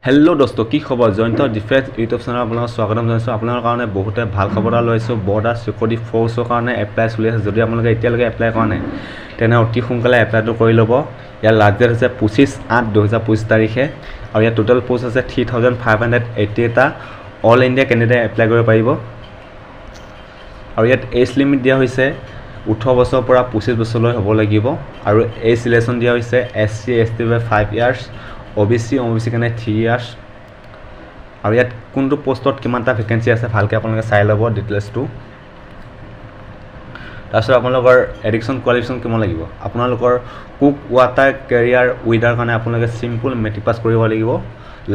hello' দোস্ত কি খবৰ জয়ন্ত ডিফেন্স ইউটিউব চেনেল আপোনালোকক স্বাগতম জনাইছোঁ আপোনাৰ কাৰণে বহুতে ভাল খবৰ এটা লৈছোঁ বৰ্ডাৰ চিকিউৰিটি ফ'ৰ্চৰ কাৰণে এপ্লাই চলি আছে যদি আপোনালোকে এতিয়ালৈকে এপ্লাই কৰা নাই তেনে অতি সোনকালে এপ্লাইটো কৰি ল'ব ইয়াৰ লাষ্ট ডেট হৈছে 25/8/2025 তাৰিখে আৰু ইয়াৰ টোটেল পোষ্ট আছে 3580টা অল ইণ্ডিয়া কেণ্ডিডেট এপ্লাই কৰিব পাৰিব আৰু ইয়াত এজ লিমিট দিয়া হৈছে 18 বছৰৰ পৰা 25 বছৰলৈ হ'ব লাগিব আৰু এই সিলেকশ্যন দিয়া হৈছে SC ST 5 ইয়াৰ্ছ OBC কাৰণে 3 ইয়াৰ্ছ আৰু ইয়াত কোনটো পোষ্টত কিমানটা ভেকেন্সি আছে ভালকৈ আপোনালোকে চাই ল'ব ডিটেইলছটো তাৰপিছত আপোনালোকৰ এডুকেশ্যন কোৱালিফিকেশ্যন কিমান লাগিব আপোনালোকৰ কুক ৱাটাৰ কেৰিয়াৰ উইডাৰ কাৰণে আপোনালোকে চিম্পল মেট্ৰিক পাছ কৰিব লাগিব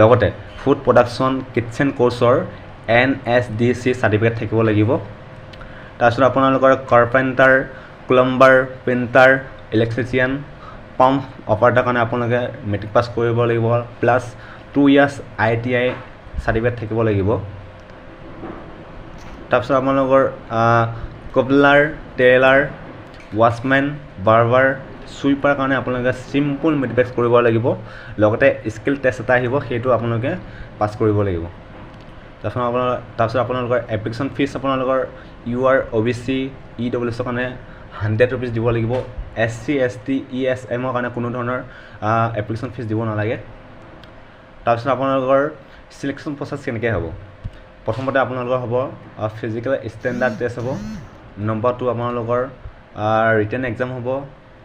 লগতে ফুড প্ৰডাকশ্যন কিটচেন কোৰ্চৰ NSDC চাৰ্টিফিকেট থাকিব লাগিব তাৰপিছত আপোনালোকৰ carpenter plumber painter electrician pump operator কাৰণে আপোনালোকে মেট্ৰিক পাছ কৰিব লাগিব প্লাছ 2 ইয়াৰ্ছ ITI চাৰ্টিফিকেট থাকিব লাগিব তাৰপিছত আপোনালোকৰ কবলাৰ টেইলাৰ ৱাছমেন বাৰ্বাৰ চুইপাৰ কাৰণে আপোনালোকে চিম্পল মেট্ৰিক পাছ কৰিব লাগিব লগতে স্কিল টেষ্ট এটা আহিব সেইটো আপোনালোকে পাছ কৰিব লাগিব তাৰপিছত আপোনালোকৰ এপ্লিকেশ্যন ফিজ আপোনালোকৰ UR OBC EWS কাৰণে 100 rupees দিব লাগিব SC ST ESM কাৰণে কোনো ধৰণৰ এপ্লিকেশ্যন ফিজ দিব নালাগে তাৰপিছত আপোনালোকৰ সিলেকশ্যন প্ৰচেছ কেনেকৈ হ'ব প্ৰথমতে আপোনালোকৰ হ'ব ফিজিকেল ষ্টেণ্ডাৰ্ড টেষ্ট হ'ব নম্বৰ 2 আপোনালোকৰ ৰিটেন এক্সাম হ'ব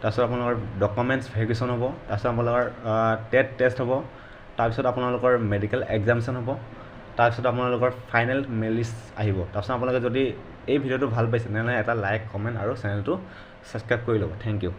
তাৰপিছত আপোনালোকৰ ডকুমেণ্টছ ভেৰিফিকেশ্যন হ'ব তাৰপিছত আপোনালোকৰ টেট টেষ্ট হ'ব তাৰপিছত আপোনালোকৰ মেডিকেল এক্সামিনেশ্যন হ'ব তাৰপিছত আপোনালোকৰ ফাইনেল মেলিষ্ট আহিব তাৰপিছত আপোনালোকে যদি এই ভিডিঅ'টো ভাল পাইছে তেনেহ'লে এটা লাইক কমেণ্ট আৰু চেনেলটো ছাবস্ক্ৰাইব কৰি ল'ব থেংক ইউ